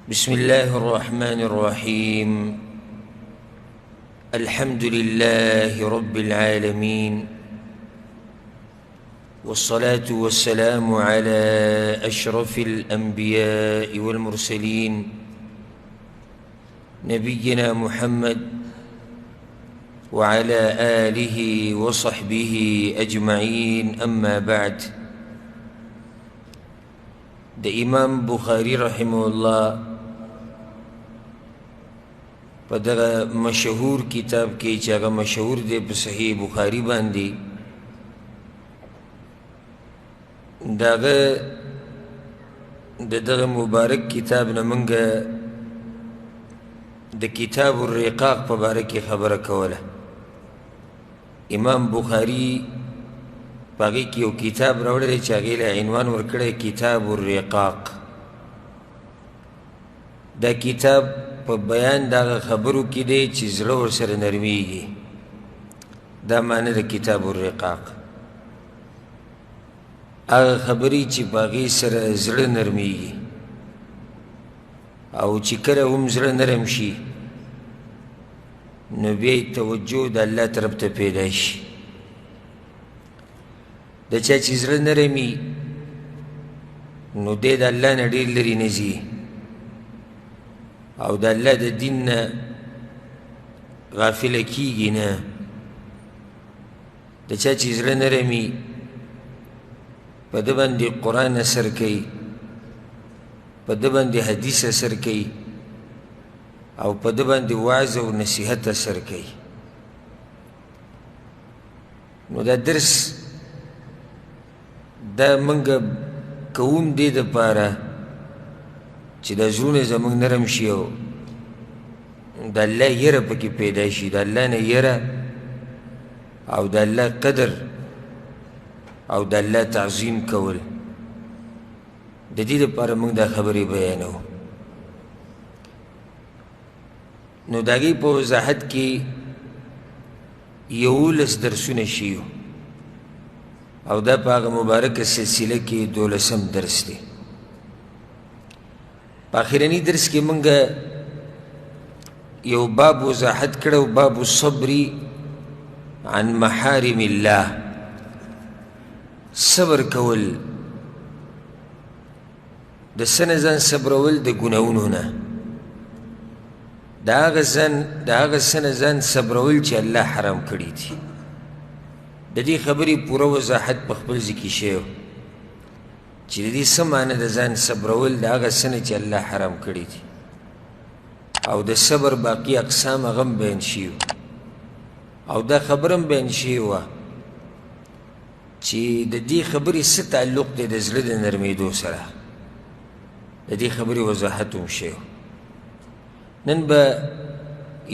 بسم الله الرحمن الرحيم. الحمد لله رب العالمين، والصلاة والسلام على أشرف الأنبياء والمرسلين نبينا محمد وعلى آله وصحبه أجمعين. أما بعد، د امام بخاری رحمه الله په دغه مشهور کتاب کې چې هغه مشهور دی په صحیح بخاری باندې، دغه مبارک کتاب نه موږ د کتاب الرقاق په باره کې خبره کوله. امام بخاری په هغې کې یو کتاب راوړی چې هغې له عنوان ورکړی کتاب الرقاق. دا کتاب په بیان د هغه خبرو کې دی چې زړه ورسره نرمیږي. دا معنی د کتاب الرقاق، هغه خبرې چې په هغې سره زړه نرمیږي او چې کله هم زړه نرم شي نو بیا یې توجه د الله طرف ته پیدا شي. د چا چې زړه نرمي نو دی د الله نه ډېر لرې نه ځي او د الله د دین نه غافله کېږي نه. د چا چې زړه نرمي په ده باندې قرآن اثر کوي، په ده باندې حدیث اثر کوي او په ده باندې وعظ او نصیحت اثر کوي. نو دا درس دا منګه کوم دې دپاره چې دا زړونه زموږ نرم شي او د الله یره پکې پیدا شي، د الله نه یره او د الله قدر او د الله تعظیم کول. د دې دپاره موږ دا خبرې بیانوو. نو د هغې په وضاحت کې 11 درسونه شي او دا په هغه مبارکه سلسله کې 12م درس دی. په اخرني درس کې موږ یو باب وضاحت کړو، باب الصبر عن محارم الله. صبر کول، د څه نه ځان صبرول؟ د ګناهونو نه. د هغه څه نه ځان صبرول چې الله حرام کړي دي. د دې خبرې پوره وضاحت په خپل ځای کې شوی چې د دې څه معنی د ځان صبرول د هغه څه نه چې الله حرام کړي دي، او د صبر باقي اقسام هغه هم بیان شوي او دا خبره هم بیان شوې وه چې د دې خبرې څه تعلق دی د زړه د نرمېدو سره. د دې خبرې وضاحت هم شوی. نن به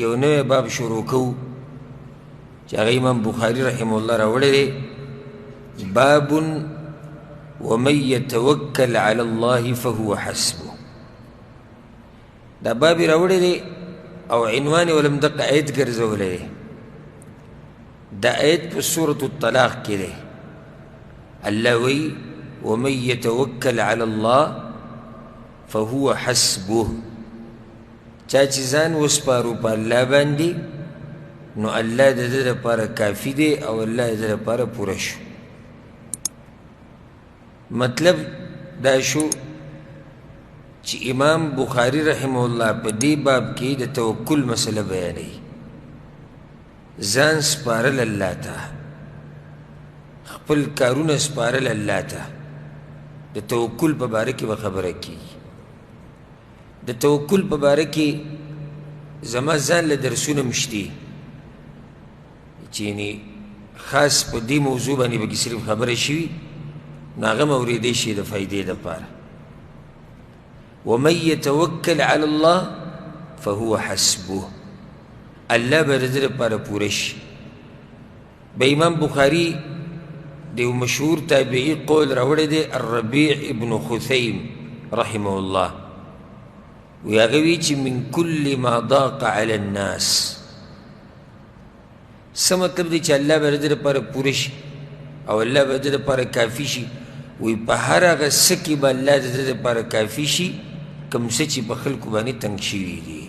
یو نوی باب شروع کوو چې هغه امام بخاری رحمه الله راوړی دی. باب ومن یتوکل علی الله فهو حسبه. دا باب یې راوړی دی او عنوان یې ولم دقه آیت ګرځولی دی. دا آیت په سورة الطلاق کې دی. الله وی ومن یتوکل علی الله فهو حسبه. چا چې ځان وسپارو په الله باندې نو الله د ده دپاره کافي دی او الله د ده دپاره پوره شو. مطلب دا شو چې امام بخاری رحمه الله په دې باب کې د توکل مسله بیانوي. ځان سپارل الله ته، خپل کارونه سپارل الله ته. د توکل په باره کې به خبره کېږي. د توکل په باره کې زما ځان له درسونه مشتي چې یعنې خاص په دې موضوع باندې به کې صرف خبره شوي نو هغه م اورېدی شي د فایدې دپاره. ومن یتوکل علی الله فهو حسبه. الله به د ده دپاره پوره شي. به امام بخاري د یو مشهور تابعي قول راوړی دی، الربیع ابن خثیم رحمه الله، وی هغه وی چې من کل ما ضاق علی الناس. څه مطلب دی چې الله به د ده دپاره پوره شي او الله به د ده دپاره کافي شي. وی په هر هغه څه کې به الله د ده دپاره کافي شي کوم څه چې په خلکو باندې تنګ شوي دي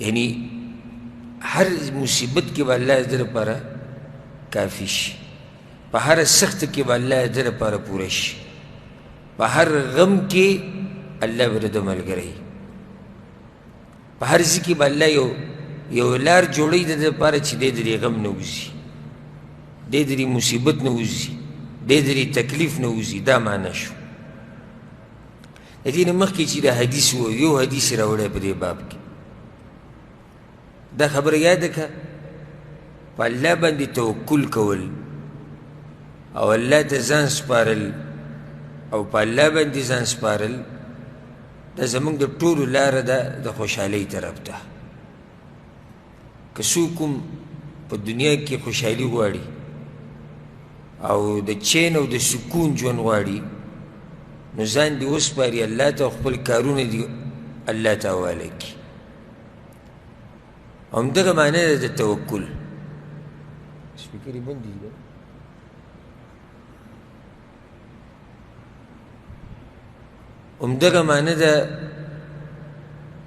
یعنی هر مصیبت کې به الله د ده لپاره کافي شي په هر سخت کې به الله د ده لپاره پوره شي په هر غم کې الله به د ده ملګری په هر څه کې به الله یو لار جوړوي د ده لپاره چې دی د دې غم نه وځي دی د دې مصیبت نه وځي دی د دې تکلیف نه وځي دا معنی شو د دې نه مخکې چې دا حدیث و یو حدیث یې راوړی په دې باب کې دا خبره یاده که په الله باندې توکل کول او الله ته ځان سپارل او په الله باندې ځان سپارل دا زموږ د ټولو لاره ده د خوشحالۍ طرف ته که څوک هم په دنیا کې خوشحالي غواړي او د چین او د سکون ژوند غواړي نو ځان دې وسپاري الله ته او خپل کارونه دې الله ته حواله کړي همدغه معنی ده د توکل سپیکر یې بند دي همدغه معنی ده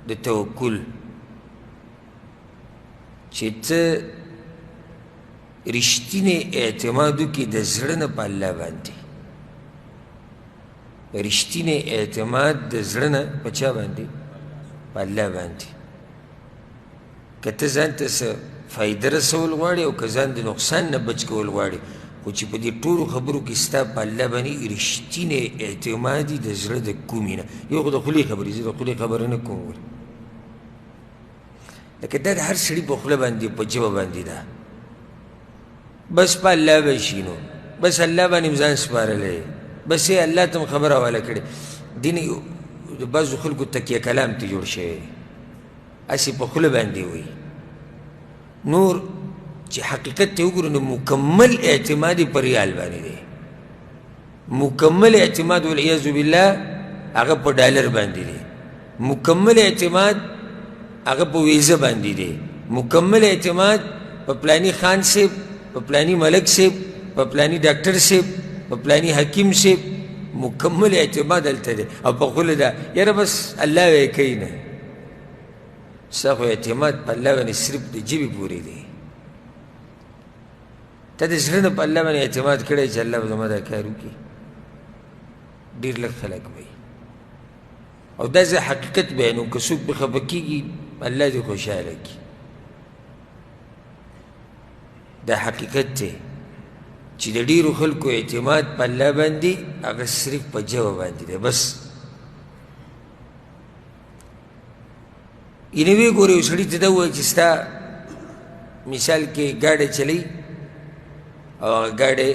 د توکل چې ته رښتینی اعتماد وکړي د زړه نه په الله باندې رښتینی اعتماد د زړه نه په چا باندې په الله باندې که ته ځان ته څه فایده رسول غواړې او که ځان د نقصان نه بچ کول غواړې خو چې په دې ټولو خبرو کې ستا په الله باندې رښتینی اعتماد وي د زړه د کومې نه یو خو د خولې خبرې زه د خولې خبره نه کوم ولې لکه دا د هر سړي په خوله باندې په ژبه باندې ده بس په الله به شي نو بس الله باندې ځان سپارلی بس یې الله ته م خبره حواله کړې دین د بعضو خلکو تکیه کلام ته جوړ شوی هسې په خوله باندې وي نور چې حقیقت ته وګورو نو مکمل اعتماد یې په ریال باندې دی مکمل اعتماد والعیاذ بالله هغه په ډالر باندې دی مکمل اعتماد هغه په ویزه باندې دی مکمل اعتماد په پلانی خان صاحب په پلانی ملک صاحب په پلانی ډاکټر صاحب په پلانی حکیم صاحب مکمل اعتماد هلته دی او په خوله ده یاره بس الله به یې کوي نه ستا خو اعتماد په الله باندې صرف د ژبې پورې دی ته د زړه نه په الله باندې اعتماد کړی چې الله به زما دا کار وکړي ډېر لږ خلک به او دا زه حقیقت بیانوم که څوک پرې خفه کېږي الله دې خوشحاله کړي دا حقیقت دی چې د ډېرو خلکو اعتماد په الله باندې هغه صرف په ژبه باندې دی بس یعنې ویې ګورې یو سړي ته دا ووایه چې ستا مثال کې ګاډی چلی او هغه ګاډی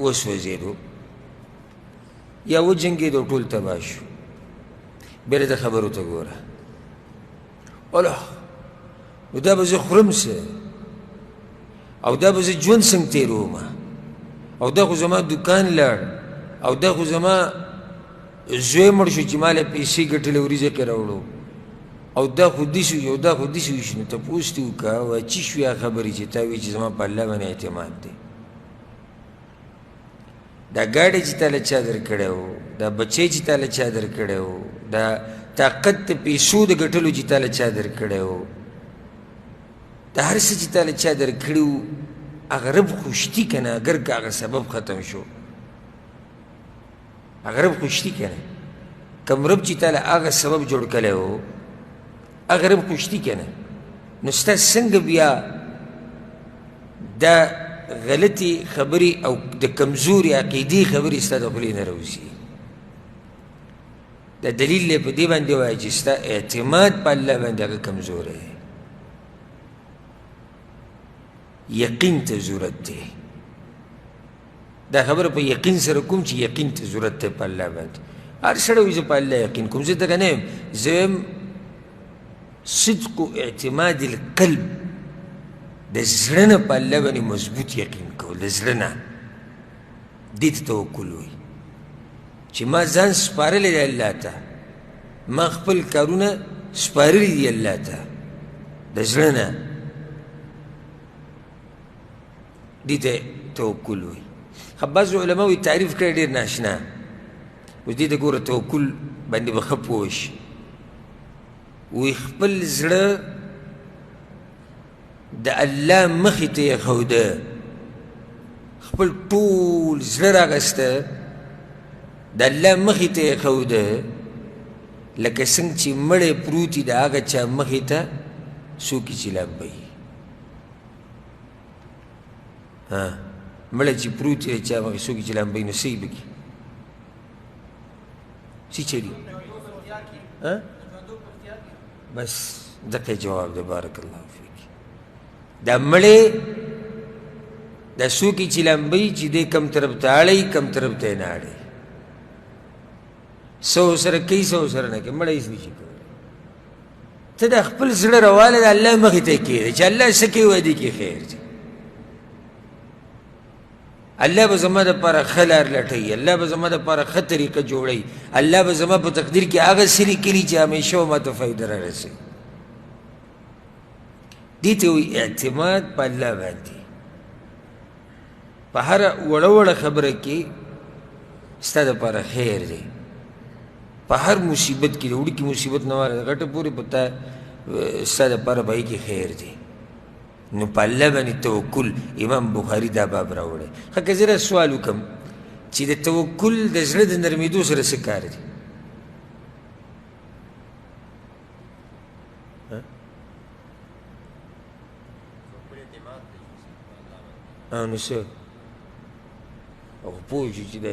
وسوځېدو یا وجنګېدو ټول تباه شو بیا د خبرو ته ګوره الله نو دا به زه خورم څه او دا به زه ژوند څنګه تېروم او دا خو زما دکان لاړ او دا خو زما زوی مړ شو چې ما له پیسې ګټلې وریځې کې راوړو او دا خو داسې وي او دا خو داسې وشي نو تپوس دې وکړه وایه څه شوې هغه خبرې چې تا وایي چې زما په الله باندې اعتماد دی دا ګاډی چې تا له چا درکړی و دا بچی چې تا له چا درکړی و دا طاقت د پیسو د ګټلو چې تا له چا درکړی و دا هر څه چې تا له چا درکړي و هغه رب خو شتي که نه اگر که هغه سبب ختم شو هغه رب خو شتي که نه کوم رب چې تا له هغه سبب جوړ کړی و هغه رب خو شتي که نه نو ستا څنګه بیا دا غلطی خبرې او د کمزوري عقیدې خبرې ستا د خولې نه راوځي دا دلیل دی په دې باندې وایي چې ستا اعتماد په الله باندې هغه کمزوری دی یقین ته ضرورت دی دا خبره په یقین سره کوم چې یقین ته ضرورت دی په الله باندې هر سړی وایي زه په الله یقین کوم زه دغه نه یم زه یم صدق اعتماد القلب د زړه نه په الله باندې مضبوط یقین کول د زړه نه دې ته توکل وایي چې ما ځان سپارلی دی الله ته ما خپل کارونه سپارلی دي الله ته د زړه نه دې ته توکل وایي خو بعضو علماو یې تعریف کړی ډېر ناشنا اوس دې ته ګوره توکل باندې به ښه پوه شي. وی خپل زړه د الله مخې ته یې ښوده، خپل ټول زړه راغسته د الله مخې ته یې ښوده، لکه څنګه چې مړی پروت وي د هغه چا مخې ته څوک چې لبوي. مړی چې پروت وي د چا مخې څوک چې لبوي نو څه یې بکي؟ څه چلي؟ بس دقه جواب ده. بارک الله فیک. دا مړی دا څوک چې لمبوي چې دی کم طرف ته اړوي کم طرف ته یې نه اړوي، څه ورسره کوي څه ورسره نه کوي، مړی هېڅ نشي کولی. ته د خپل زړه رواله د الله مخې ته یې کښېږدې چې الله څه کوي وایي دې کې خیر دی. الله به زما دپاره ښه لار لټوي، الله به زما دپاره ښه طریقه جوړوي، الله به زما په تقدیر کې هغه څه لیکلي چې همیشه به ما ته فایده را رسوي. دې ته وایي اعتماد په الله باندې. په هره وړه وړه خبره کې ستا دپاره خیر دی، په هر مصیبت کې د وړوکي مصیبت نه واره غټه پورې په تا ستا دپاره به هغې کې خیر دی. نو په الله باندې توکل. امام بخاري دا باب راوړی. ښه که زه سوال وکړم چې د توکل د زړه د نرمېدو سره څه کار دی؟ نو څه او پوه شو چې د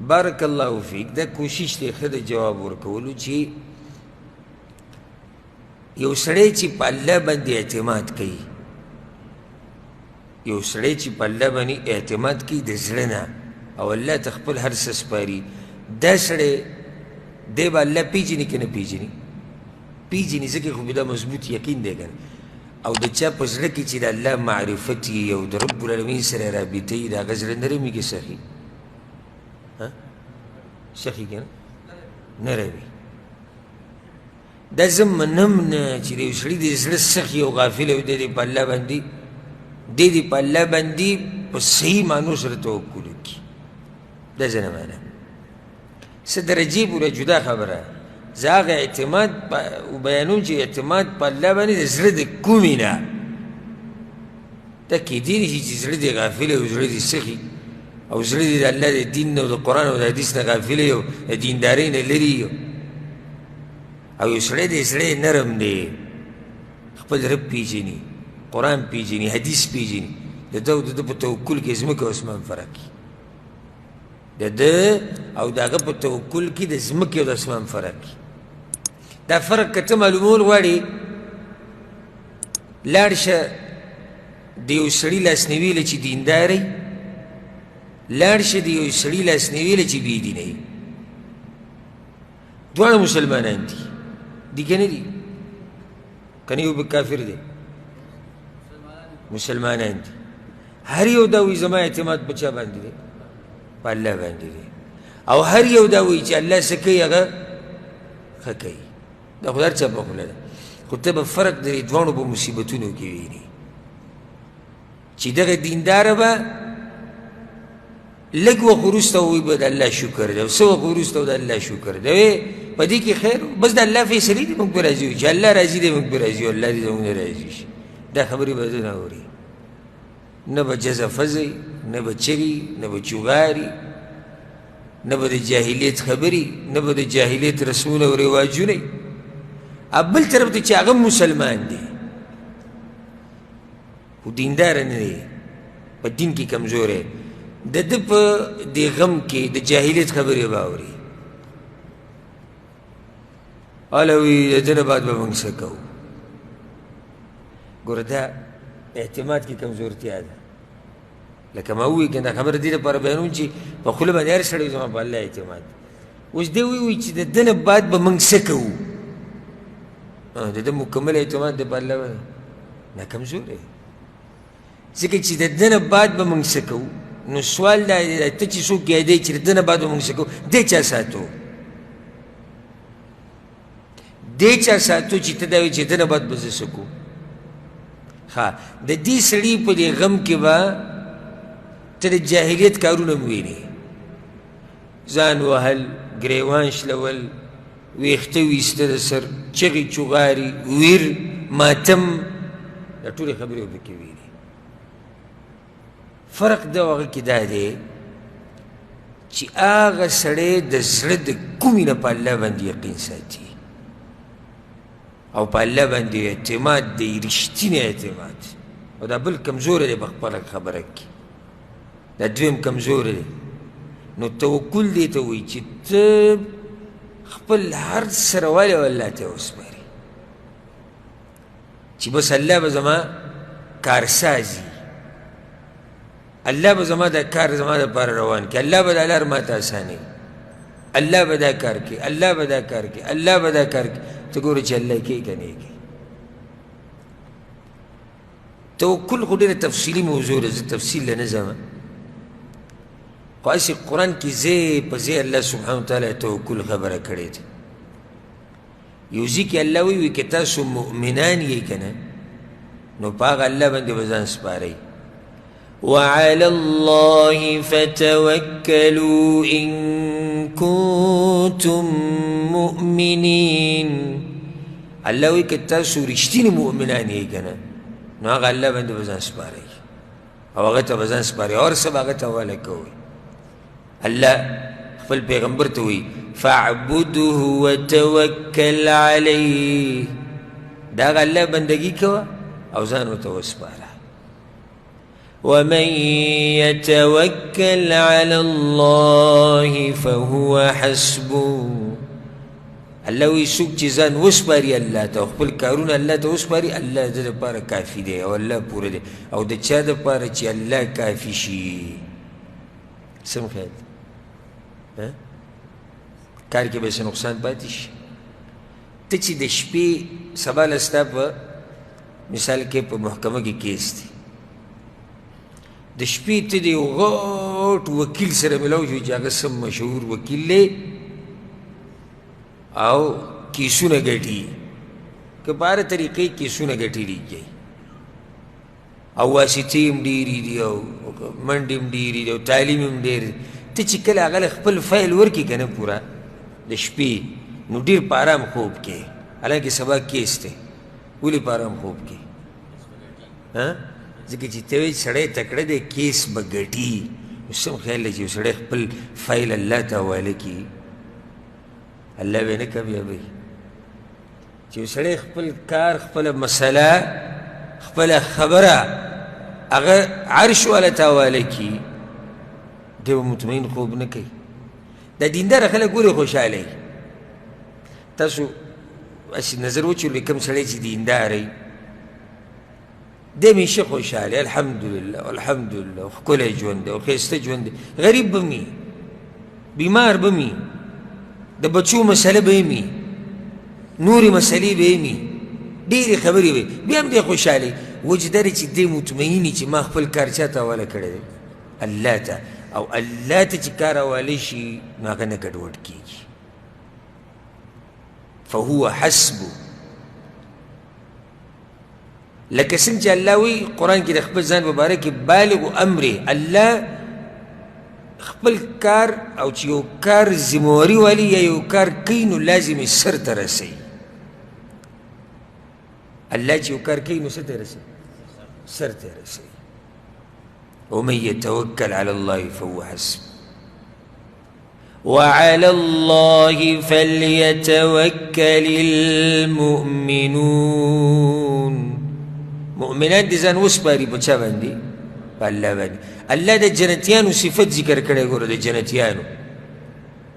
بارک الله فیک. دا کوشش دی ښه د جواب ورکولو چې یو سړی چې په الله باندې اعتماد کوي، یو سړی چې په الله باندې اعتماد کوي د زړه نه او الله ته خپل هر څه سپاري، دا سړی دی به الله پیژني که نه پیژني؟ پیژني، ځکه خو به دا مضبوط یقین دی که نه. او د چا په زړه کې چې د الله معرفت یي او د رب العالمین سره رابطه یي، د هغه زړه نرمېږي سخي؟ سخي که نه؟ نرمي. دا زه منم نه چې د یو سړي د زړه سخي او غافل او دی په الله باندې دی په الله باندې په صحیح معنو سره توکل وکړي. دا زه نه منم. څه درجې پوره جدا خبره. زه هغه اعتماد بیانوم چې اعتماد په الله باندې د زړه د کومې نه. دا کیدی نه شي چې زړه دې غافل او زړه دې سخي او زړه دې د الله د دین نه او د قرآن او د حدیث نه غافل او د دیندارۍ نه لرې او یو سړی دی زړه یې نرم دی، خپل رب پیژني، قرآن پیژني، حدیث پیژني، د ده او د ده په توکل کې ځمکه او اسمان فرق وي. د ده او د هغه په توکل کې د ځمکې او د اسمان فرق وي. دا فرق که ته معلومول غواړې، لاړ شه د یو سړي لاسنیوي له چې دینداری، لاړ شه د یو سړي لاسنیوي له چې بې دینه وي. دواړه مسلمانان دي، دي که نه دي؟ که نه یو به کافر دی؟ مسلمانان دي. هر یو دا وایي زما اعتماد په چا باندې دی؟ په الله باندې دی. او هر یو دا وایي چې الله څه کوي هغه ښه کوي. دا خو هر چا په خوله ده، خو ته به فرق د دې دواړو په مصیبتونو کې ویني چې دغه دینداره به لږ وخت وروسته ووایي به د الله شکر دی، او څه وخت وروسته د الله شکر دی. په دې کې خیر بس د الله فیصلې دي، موږ به راضي وي. چې الله راضي دی موږ به راضي یو، الله دې زموږ نه راضي شي. دا خبرې به زه نه اوري، نه به جزه فزئ، نه به چغي، نه به چوغاري، نه به د جاهلیت خبرې، نه به د جاهلیت رسمونه او رواجونه. بل طرف ته چې هغه مسلمان دی خو دینداره نه دی، په دین کې کمزوری، د ده په دې غم کې د جاهلیت خبرې به اوري. هله وایي د ده نه بعد به موږ څه کوو. ګوره دا اعتماد کې کمزورتیا ده. لکه ما ووایي که دا خبره دې لپاره بیانوم چې په خوله باندې هر سړی زما په الله اعتماد. اوس دی وایي چې د ده نه بعد به موږ څه کوو. د ده مکمل اعتماد دی په الله باندې نه کمزوری، ځکه چې د ده نه بعد به موږ څه کوو. نو سوال دا دی ته چې څوک یادوي چې د ده نه بعد به موږ څه کوو، دی چا ساتو؟ دی چا ساتو چې ته دا وایي چې د ده نه بعد به زه څه کوو؟ ښه د دې سړي په دې غم کې به ته د جاهلیت کارونه م وینې، ځان وهل، ګریوان شلول، ویښته ویسته د سر، چغې چغاري، ویر، ماتم، دا ټولې خبرې به پکې وینې. فرق د هغه کې دا دی چې هغه سړی د زړه د کومې نه په الله باندې یقین ساتي او په الله باندې اعتماد دی، رښتینی اعتماد. او دا بل کمزوری دی په خپله خبره کې، دا دویم کمزوری دی. نو توکل دی ته وایي چې ته خپل هر څه روالې او الله ته وسپارې چې بس الله به زما کارسازي، الله به زما دا کار زما دپاره روان کړي، الله به دا لار ما ته اسانوي، الله به دا کار کوي، الله به دا کار کوي، الله به دا کار کوي. ته ګوره چې الله کوي که نه کوي. توکل خو ډېره تفصیلي موضوع ده، زه تفصیل له نه ځم، خو هسې قرآن کې ځای په ځای الله سبحانه وتعالی توکل خبره کړې ده. یو ځای کې الله وایي که تاسو مؤمنان یې که نه نو په هغه الله باندې به ځان سپارئ. وعلى الله فتوكلوا إن كنتم مؤمنين. الله وی که تاسو رښتیني مؤمنان یې که نه نو هغه الله باندې به ځان سپارئ او هغه ته به ځان سپارئ، هر څه به هغه ته حواله کوئ. الله خپل پیغمبر ته وایي فاعبده وتوکل علیه، د هغه الله بندګي کوه او ځان ورته وسپاره. ومن يتوكل على الله فهو حسبه. الله وی څوک چې ځان وسپاري الله ته او خپل کارونه الله ته وسپاري، الله د دپاره کافي دی او الله پوره دی. او د چا دپاره چې الله کافي شي سم خیال کار کې به څه نقصان پاتې شي. ته چې د شپې سبا له ستا په مثال کې په محکمه کې کیس دی، د شپې ته د یو غټ وکیل سره ملاو شو چې هغه سم مشهور وکیل دی او کیسونه ګټي، که په هره طریقې کیسونه ګټلي او واسطې هم ډېرې دي او منډې هم ډېرې دي او تعلیم هم ډېر دی. ته چې کله هغه له خپل فایل ورکړي که نه پوره د شپې نو ډېر په ارام خوب کې، حالانکې سبا کیس دی، ولې په ارام خوب کې؟ ځکه چې ته وایي سړی تکړه دی کیس به ګټي. اوس هم خیال دی چې یو سړی خپل فایل الله ته حواله کړي الله به نه کامیابوي. چې یو سړی خپل کار، خپله مسله، خپله خبره هغه عرش والا ته حواله کړي، دی به مطمئن خوب نه کوي. دا دینداره خلک ګورې خوشحاله وي. تاسو هسې نظر وچورئ کوم سړی چې دینداره وي دی همیشه خوشحاله، الحمدلله الحمدلله، ښکلی ژوند دی او ښایسته ژوند دی. غریب به وي، بیمار به وي، د بچو مسله به وي، نورې مسلې به وي، ډېرې خبرې وي، بیا هم دی خوشحاله. وجه دا دی چې دی مطمئن چې ما خپل کار چا ته حواله کړی دی؟ الله ته. او الله ته چې کار حواله شي نو هغه نه ګډوډ کېږي. فهو حسبه. لکه څنګه چې الله وی قرآن کې د خپل ځان مبارک کې بالغ امره، الله خپل کار او چې یو کار ذمهواري والی یا یو کار کوي نو لازم یې سر ته رسوي. الله چې یو کار کوي نو څه ته رسوي؟ سر ته رسوي. ومن يتوكل على الله فهو حسبه وعلى الله فليتوكل المؤمنون. مؤمنان دي ځان وسپاري په چا باندې؟ په الله باندې. الله د جنتیانو صفت ذکر کړی. ګوره د جنتیانو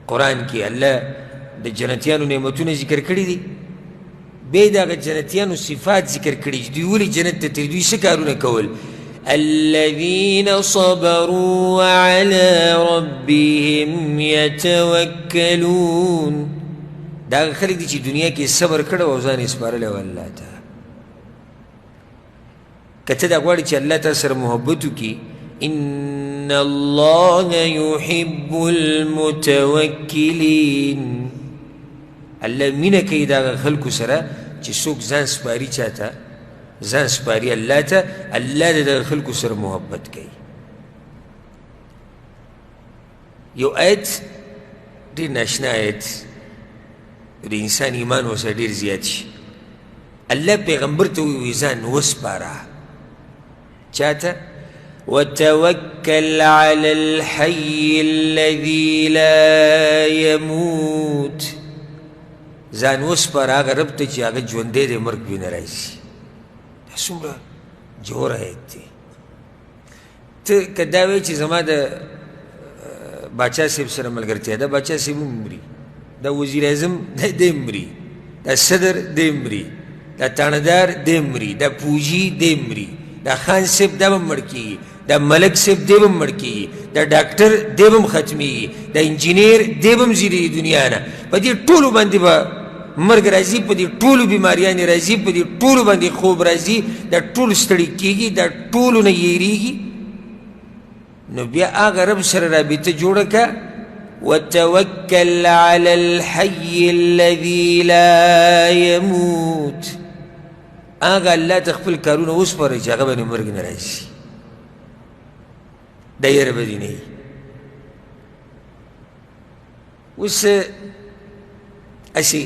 قرآن کې الله د جنتیانو نعمتونه ذکر کړي دي، بیا یې د هغه جنتیانو صفات ذکر کړي چې دوی ولې جنت ته تللي، دوی څه کارونه کول؟ الذين صبروا وعلى ربهم يتوكلون. دا هغه خلک دي چې دنیا کې صبر کړی او ځان یې سپارلی و الله ته. که ته دا غواړې چې الله تا سره محبت وکړي، ان الله يحب المتوکلین. الله مینه کوي د هغه خلکو سره چې څوک ځان سپاري چاته؟ ځان سپاري الله ته. الله د دغه خلکو سره محبت کوي. یو آیت ډېر ناشنا آیت د انسان ایمان ورسره ډېر زیات شي الله پیغمبر ته وایي ځان وسپاره چاته وتوکل علی الحی الذي لا يموت ځان وسپاره هغه رب ته چې هغه ژوندی دی مرګ پرې نه راځي دا څومره جوړ آیت دی ته که دا وایې چې زما د باچا صاحب سره ملګرتیا ده باچا صاحب هم مري دا وزیر اعظم دی مري دا صدر دی مري دا تاندار دی مري دا پوجي دی مري دا خان صاحب دا به مړ کېږي دا ملک صاحب دی به هم مړ کېږي دا ډاکټر دی به هم ختمېږي دا انجینیر دی به هم ځي د دنیا نه په دې ټولو باندې به مرګ راځي په دې ټولو بیماریانې راځي په دې ټولو باندې خوب راځي دا ټول ستړي کېږي دا ټولو نه یېرېږي نو بیا هغه رب سره رابطه جوړه که وتوکل علی الحی الذي لا يموت هغه الله ته خپل کارونه وسپارئ چې هغه باندې مرګ نه راشي دا یېره به دې نه وي اوس هسې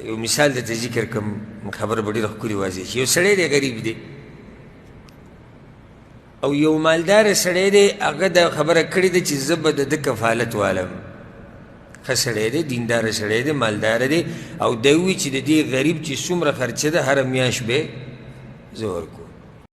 یو مثال درته ذکر کړم خبره به ډېره ښکلې واضح شي یو سړی دی غریب دی او یو مالدار سړی دی هغه دا خبره کړې ده چې زه به د ده کفالت والم ښه سړی دی دینداره سړی دی مالداره دی او دی ووایي چې د دې غریب چې څومره خرچه ده هره میاشت به زه ورکوم